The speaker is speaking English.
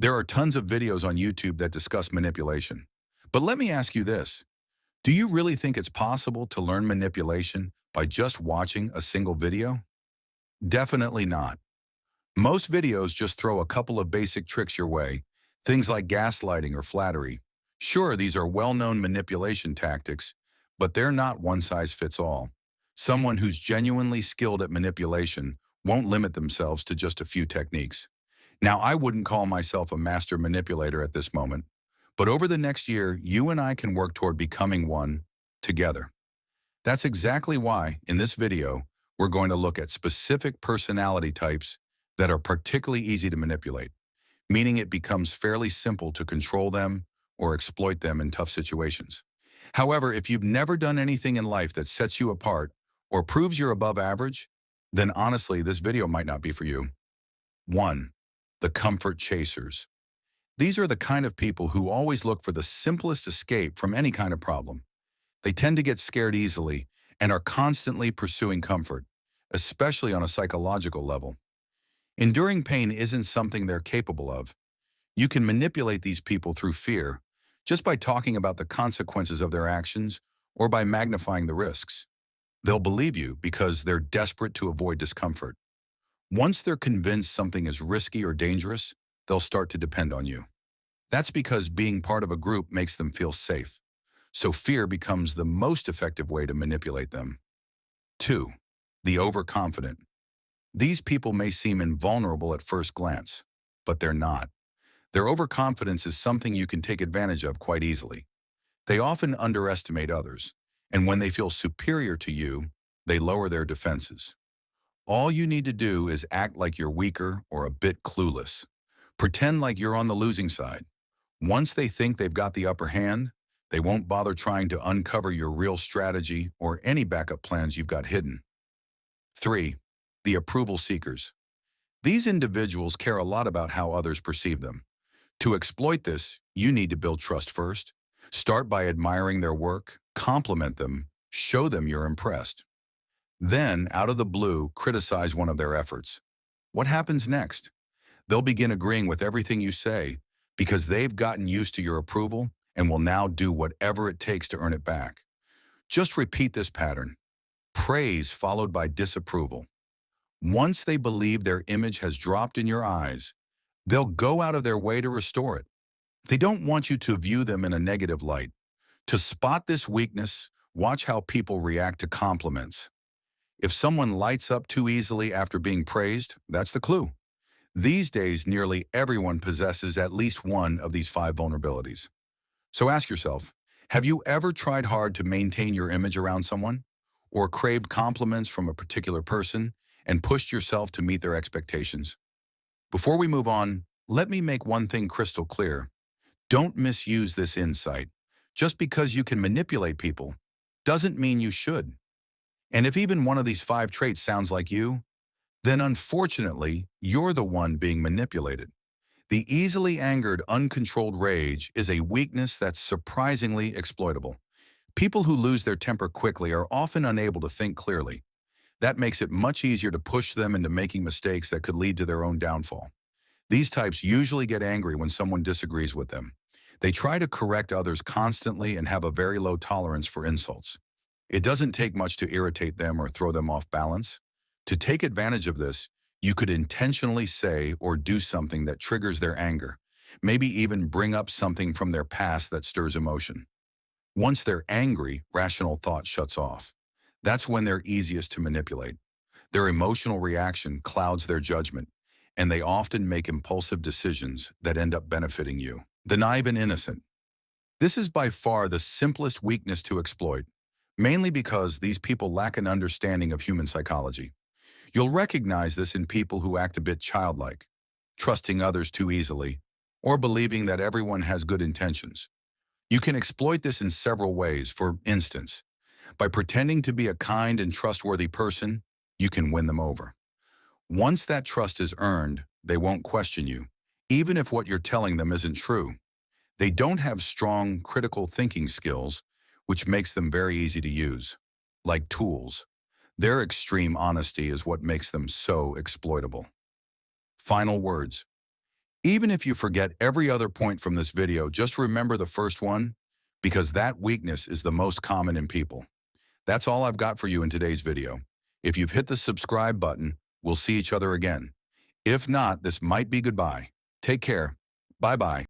There are tons of videos on YouTube that discuss manipulation. But let me ask you this. Do you really think it's possible to learn manipulation by just watching a single video? Definitely not. Most videos just throw a couple of basic tricks your way, things like gaslighting or flattery. Sure, these are well-known manipulation tactics, but they're not one-size-fits-all. Someone who's genuinely skilled at manipulation won't limit themselves to just a few techniques. Now, I wouldn't call myself a master manipulator at this moment, but over the next year, you and I can work toward becoming one together. That's exactly why, in this video, we're going to look at specific personality types that are particularly easy to manipulate, meaning it becomes fairly simple to control them or exploit them in tough situations. However, if you've never done anything in life that sets you apart or proves you're above average, then honestly, this video might not be for you. 1. The comfort chasers. These are the kind of people who always look for the simplest escape from any kind of problem. They tend to get scared easily and are constantly pursuing comfort, especially on a psychological level. Enduring pain isn't something they're capable of. You can manipulate these people through fear, just by talking about the consequences of their actions or by magnifying the risks. They'll believe you because they're desperate to avoid discomfort. Once they're convinced something is risky or dangerous, they'll start to depend on you. That's because being part of a group makes them feel safe. So fear becomes the most effective way to manipulate them. 2. The overconfident. These people may seem invulnerable at first glance, but they're not. Their overconfidence is something you can take advantage of quite easily. They often underestimate others, and when they feel superior to you, they lower their defenses. All you need to do is act like you're weaker or a bit clueless. Pretend like you're on the losing side. Once they think they've got the upper hand, they won't bother trying to uncover your real strategy or any backup plans you've got hidden. 3. The approval seekers. These individuals care a lot about how others perceive them. To exploit this, you need to build trust first. Start by admiring their work, compliment them, show them you're impressed. Then, out of the blue, criticize one of their efforts. What happens next? They'll begin agreeing with everything you say because they've gotten used to your approval and will now do whatever it takes to earn it back. Just repeat this pattern. Praise followed by disapproval. Once they believe their image has dropped in your eyes, they'll go out of their way to restore it. They don't want you to view them in a negative light. To spot this weakness, watch how people react to compliments. If someone lights up too easily after being praised, that's the clue. These days, nearly everyone possesses at least one of these 5 vulnerabilities. So ask yourself, have you ever tried hard to maintain your image around someone? Or craved compliments from a particular person and pushed yourself to meet their expectations? Before we move on, let me make one thing crystal clear. Don't misuse this insight. Just because you can manipulate people doesn't mean you should. And if even one of these 5 traits sounds like you, then unfortunately, you're the one being manipulated. The easily angered, uncontrolled rage is a weakness that's surprisingly exploitable. People who lose their temper quickly are often unable to think clearly. That makes it much easier to push them into making mistakes that could lead to their own downfall. These types usually get angry when someone disagrees with them. They try to correct others constantly and have a very low tolerance for insults. It doesn't take much to irritate them or throw them off balance. To take advantage of this, you could intentionally say or do something that triggers their anger, maybe even bring up something from their past that stirs emotion. Once they're angry, rational thought shuts off. That's when they're easiest to manipulate. Their emotional reaction clouds their judgment, and they often make impulsive decisions that end up benefiting you. The naive and innocent. This is by far the simplest weakness to exploit, mainly because these people lack an understanding of human psychology. You'll recognize this in people who act a bit childlike, trusting others too easily, or believing that everyone has good intentions. You can exploit this in several ways. For instance, by pretending to be a kind and trustworthy person, you can win them over. Once that trust is earned, they won't question you, even if what you're telling them isn't true. They don't have strong critical thinking skills, which makes them very easy to use, like tools. Their extreme honesty is what makes them so exploitable. Final words. Even if you forget every other point from this video, just remember the first one, because that weakness is the most common in people. That's all I've got for you in today's video. If you've hit the subscribe button, we'll see each other again. If not, this might be goodbye. Take care. Bye-bye.